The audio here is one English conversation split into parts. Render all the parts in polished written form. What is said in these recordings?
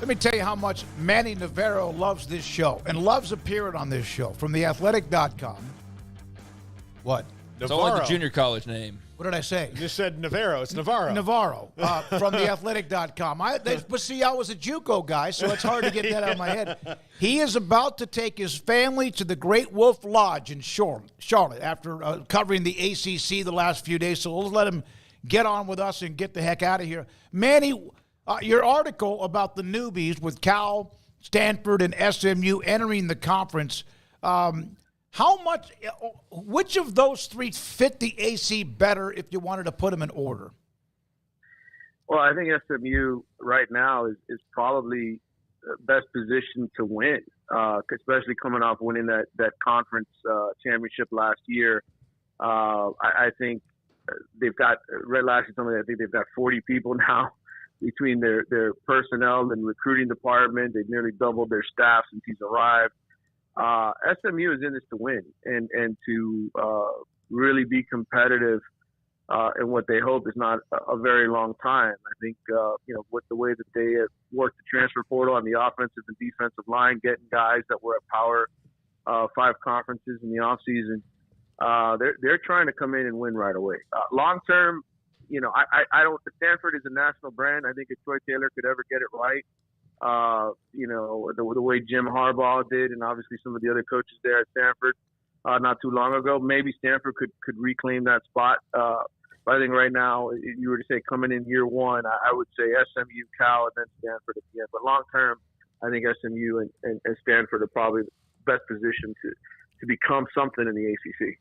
Let me tell you how much Manny Navarro loves this show and loves appearing on this show. From theathletic.com. What? It's only the junior college name. What did I say? You just said Navarro. It's Navarro. Navarro from theathletic.com. But see, I was a JUCO guy, so it's hard to get that out of my head. He is about to take his family to the Great Wolf Lodge in Charlotte after covering the ACC the last few days. So we'll let him get on with us and get the heck out of here. Manny, your article about the newbies with Cal, Stanford, and SMU entering the conference, which of those three fit the AC better if you wanted to put them in order? Well, I think SMU right now is probably best positioned to win, especially coming off winning that conference championship last year. I think they've got, Red Lashley told me, I think they've got 40 people now between their personnel and recruiting department. They've nearly doubled their staff since he's arrived. SMU is in this to win and to really be competitive in what they hope is not a very long time. I think, with the way that they have worked the transfer portal on the offensive and defensive line, getting guys that were at Power 5 conferences in the offseason, they're trying to come in and win right away. Long term, I don't. Stanford is a national brand. I think if Troy Taylor could ever get it right, the way Jim Harbaugh did, and obviously some of the other coaches there at Stanford not too long ago, maybe Stanford could reclaim that spot. But I think right now, if you were to say coming in year one, I would say SMU, Cal, and then Stanford at the end. But long term, I think SMU and Stanford are probably the best positioned to become something in the ACC.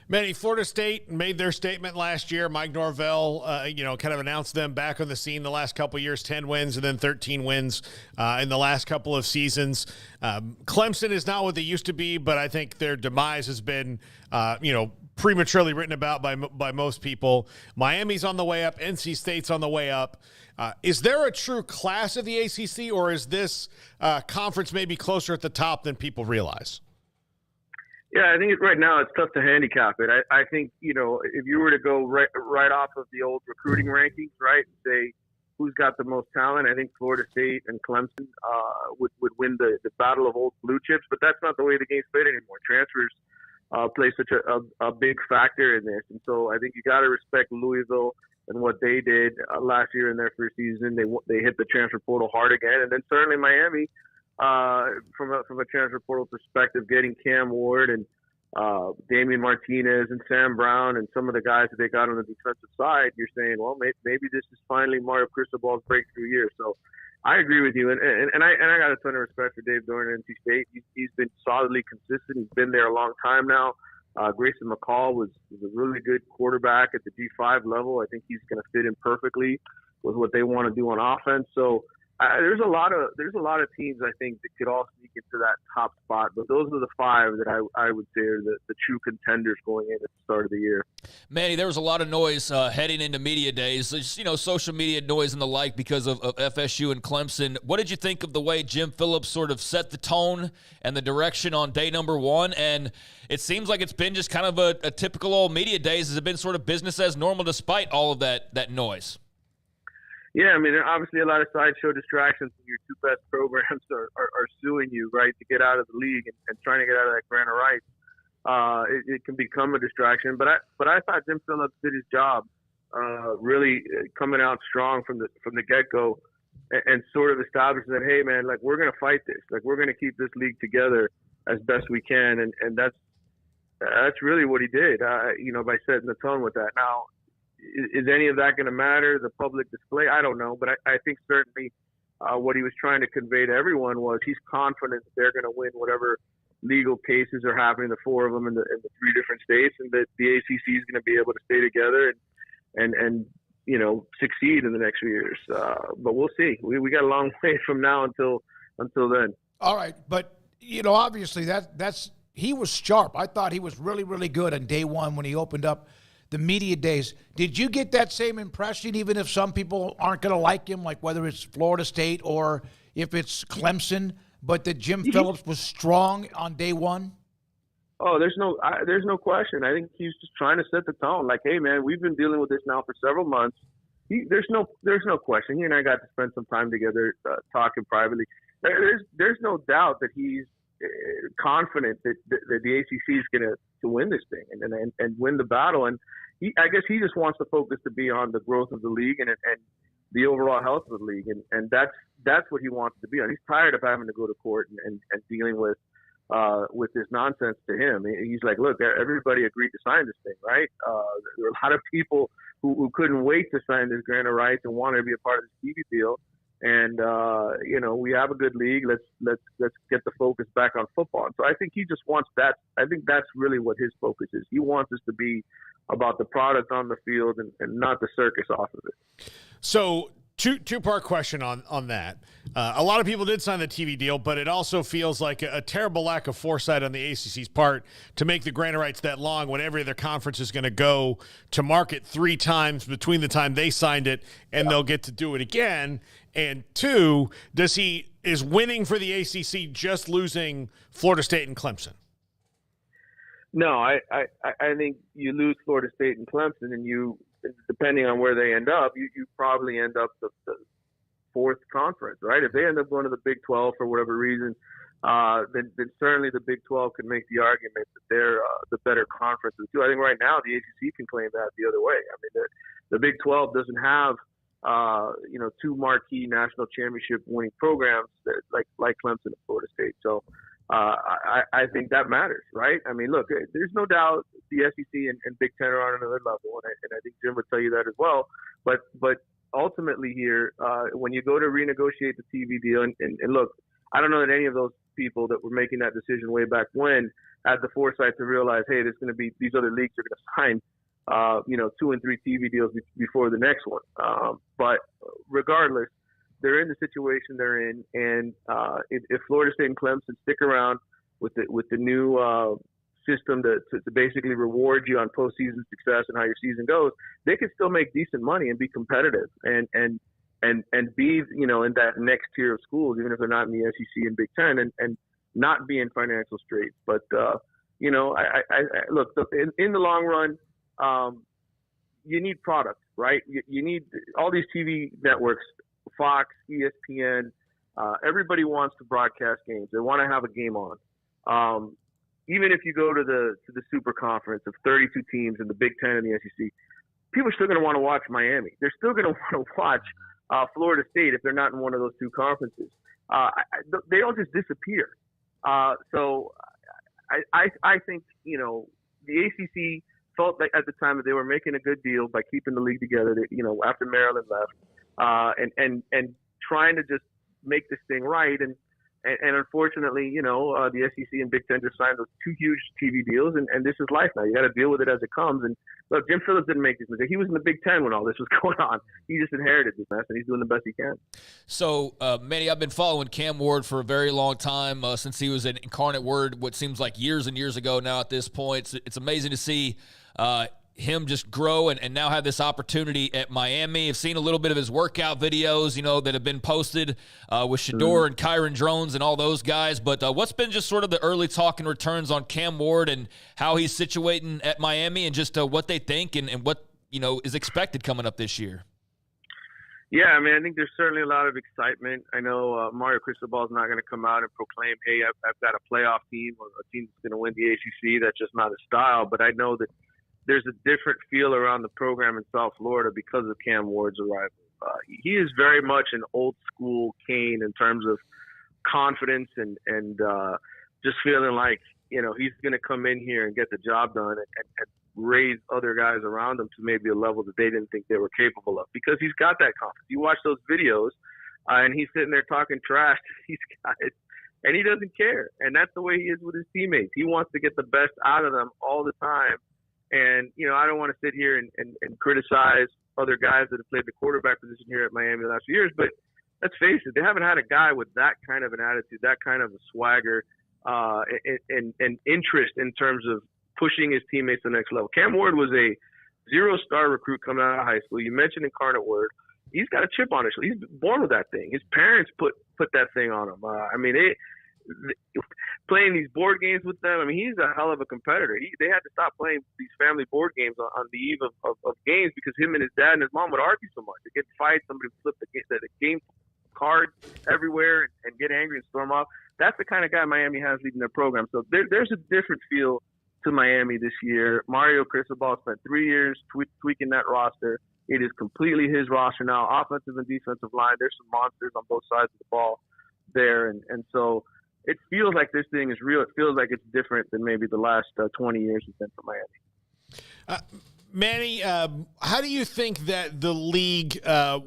Manny, Florida State made their statement last year. Mike Norvell, kind of announced them back on the scene the last couple of years, 10 wins and then 13 wins in the last couple of seasons. Clemson is not what they used to be, but I think their demise has been, prematurely written about by most people. Miami's on the way up. NC State's on the way up. Is there a true class of the ACC, or is this conference maybe closer at the top than people realize? Yeah, I think right now it's tough to handicap it. I think, if you were to go right off of the old recruiting rankings, right, and say who's got the most talent, I think Florida State and Clemson would win the battle of old blue chips. But that's not the way the game's played anymore. Transfers play such a big factor in this. And so I think you got to respect Louisville and what they did last year in their first season. They hit the transfer portal hard again. And then certainly Miami, from a transfer portal perspective, getting Cam Ward and Damian Martinez and Sam Brown and some of the guys that they got on the defensive side, you're saying, well, maybe this is finally Mario Cristobal's breakthrough year. So I agree with you, and I got a ton of respect for Dave Doeren at NC State. He's been solidly consistent. He's been there a long time now. Grayson McCall was a really good quarterback at the D5 level. I think he's going to fit in perfectly with what they want to do on offense. So there's a lot of teams I think that could all sneak into that top spot, but those are the five that I would say are the true contenders going in at the start of the year. Manny, there was a lot of noise heading into media days, just, social media noise and the like because of FSU and Clemson. What did you think of the way Jim Phillips sort of set the tone and the direction on day number one? And it seems like it's been just kind of a typical old media days. Has it been sort of business as normal despite all of that noise? Yeah, I mean, obviously a lot of sideshow distractions when your two best programs are suing you, right, to get out of the league and trying to get out of that grant of rights. It can become a distraction. But I thought Jim Phillips did his job, really coming out strong from the get-go and sort of establishing that, hey, man, like, we're going to fight this. Like, we're going to keep this league together as best we can. And that's really what he did, by setting the tone with that. Now, is any of that going to matter, the public display? I don't know, but I think certainly what he was trying to convey to everyone was he's confident that they're going to win whatever legal cases are happening, the four of them in the three different states, and that the ACC is going to be able to stay together and succeed in the next few years. But we'll see. We got a long way from now until then. All right, but obviously that's he was sharp. I thought he was really, really good on day one when he opened up the media days. Did you get that same impression, even if some people aren't going to like him, like whether it's Florida State or if it's Clemson, but that Jim Phillips was strong on day one? Oh, there's no question. I think he's just trying to set the tone. Like, hey, man, we've been dealing with this now for several months. there's no question. He and I got to spend some time together talking privately. There's no doubt that he's confident that the ACC is going to win this thing and win the battle. And I guess he just wants the focus to be on the growth of the league and the overall health of the league. And that's what he wants to be on. He's tired of having to go to court and dealing with this nonsense to him. He's like, look, everybody agreed to sign this thing, right? There were a lot of people who couldn't wait to sign this grant of rights and wanted to be a part of this TV deal. And we have a good league. Let's get the focus back on football. And so I think he just wants that. I think that's really what his focus is. He wants us to be about the product on the field and not the circus off of it. So two-part question on that. A lot of people did sign the TV deal, but it also feels like a terrible lack of foresight on the ACC's part to make the grant of rights that long when every other conference is going to go to market 3 times between the time they signed it and they'll get to do it again. And 2, is winning for the ACC just losing Florida State and Clemson? No, I think you lose Florida State and Clemson, and you, depending on where they end up, you probably end up the 4th conference, right? If they end up going to the Big 12 for whatever reason, then certainly the Big 12 can make the argument that they're the better conference of the two. I think right now the ACC can claim that the other way. I mean, the Big 12 doesn't have 2 marquee national championship winning programs like Clemson and Florida State. So I think that matters, right? I mean, look, there's no doubt the SEC and Big Ten are on another level, and I think Jim would tell you that as well. But ultimately here, when you go to renegotiate the TV deal, and look, I don't know that any of those people that were making that decision way back when had the foresight to realize, hey, there's going to be these other leagues are going to sign 2 and 3 TV deals before the next one. But regardless, they're in the situation they're in, and if Florida State and Clemson stick around with the new system to basically reward you on postseason success and how your season goes, they can still make decent money and be competitive and be in that next tier of schools, even if they're not in the SEC and Big Ten, and not be in financial straits. But I look, in the long run, you need product, right? You need all these TV networks, Fox, ESPN. Everybody wants to broadcast games. They want to have a game on. Even if you go to the super conference of 32 teams in the Big Ten and the SEC, people are still going to want to watch Miami. They're still going to want to watch Florida State if they're not in one of those 2 conferences. They don't just disappear. So I think the ACC felt like at the time that they were making a good deal by keeping the league together. That, after Maryland left, and trying to just make this thing right. And unfortunately, the SEC and Big Ten just signed those 2 huge TV deals, and this is life now. You got to deal with it as it comes. And look, Jim Phillips didn't make this mistake. He was in the Big Ten when all this was going on. He just inherited this mess, and he's doing the best he can. So, Manny, I've been following Cam Ward for a very long time, since he was an Incarnate Word, what seems like years and years ago now at this point. It's amazing to see him just grow and now have this opportunity at Miami. I've seen a little bit of his workout videos, that have been posted with Shador and Kyron Drones and all those guys. But what's been just sort of the early talk and returns on Cam Ward and how he's situating at Miami and just what they think and what, is expected coming up this year? Yeah, I mean, I think there's certainly a lot of excitement. I know Mario Cristobal's not going to come out and proclaim, hey, I've got a playoff team or a team that's going to win the ACC. That's just not his style. But I know that there's a different feel around the program in South Florida because of Cam Ward's arrival. He is very much an old school Kane in terms of confidence and just feeling like, he's going to come in here and get the job done and raise other guys around him to maybe a level that they didn't think they were capable of, because he's got that confidence. You watch those videos and he's sitting there talking trash to these guys and he doesn't care. And that's the way he is with his teammates. He wants to get the best out of them all the time. And, I don't want to sit here and criticize other guys that have played the quarterback position here at Miami the last few years, but let's face it, they haven't had a guy with that kind of an attitude, that kind of a swagger, and interest in terms of pushing his teammates to the next level. Cam Ward was a 0-star recruit coming out of high school. You mentioned Incarnate Word. He's got a chip on his shoulder. He's born with that thing. His parents put that thing on him. playing these board games with them. I mean, he's a hell of a competitor. They had to stop playing these family board games on the eve of games because him and his dad and his mom would argue so much. They get fights, somebody would flip the game card everywhere and get angry and storm off. That's the kind of guy Miami has leading their program. So there's a different feel to Miami this year. Mario Cristobal spent 3 years tweaking that roster. It is completely his roster now, offensive and defensive line. There's some monsters on both sides of the ball there. And so it feels like this thing is real. It feels like it's different than maybe the last 20 years has been for Miami. Manny, how do you think that the league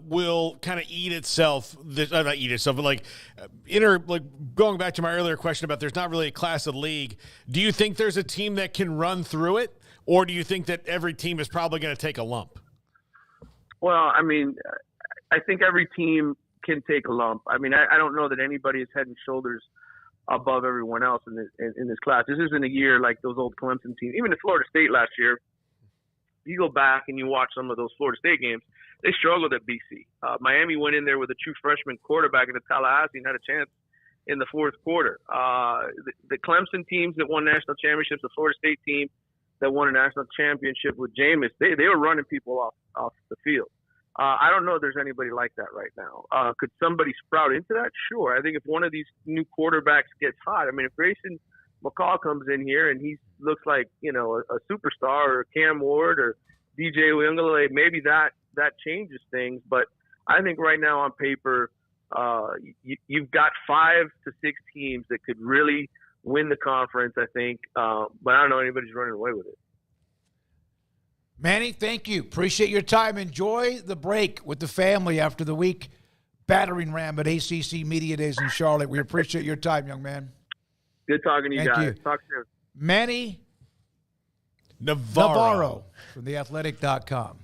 will kind of eat itself? Not eat itself, but going back to my earlier question about there's not really a class of league. Do you think there's a team that can run through it, or do you think that every team is probably going to take a lump? Well, I mean, I think every team can take a lump. I mean, I don't know that anybody is head and shoulders above everyone else in this class. This isn't a year like those old Clemson teams. Even at Florida State last year, you go back and you watch some of those Florida State games, they struggled at BC. Miami went in there with a true freshman quarterback into Tallahassee and had a chance in the fourth quarter. The Clemson teams that won national championships, the Florida State team that won a national championship with Jameis, they were running people off the field. I don't know if there's anybody like that right now. Could somebody sprout into that? Sure. I think if one of these new quarterbacks gets hot, I mean, if Grayson McCall comes in here and he looks like, a superstar, or Cam Ward or DJ Uiagalelei, maybe that changes things. But I think right now on paper, you've got 5 to 6 teams that could really win the conference, I think. But I don't know anybody's running away with it. Manny, thank you. Appreciate your time. Enjoy the break with the family after the week battering ram at ACC Media Days in Charlotte. We appreciate your time, young man. Good talking to you guys. Talk soon. Manny Navarro from theathletic.com.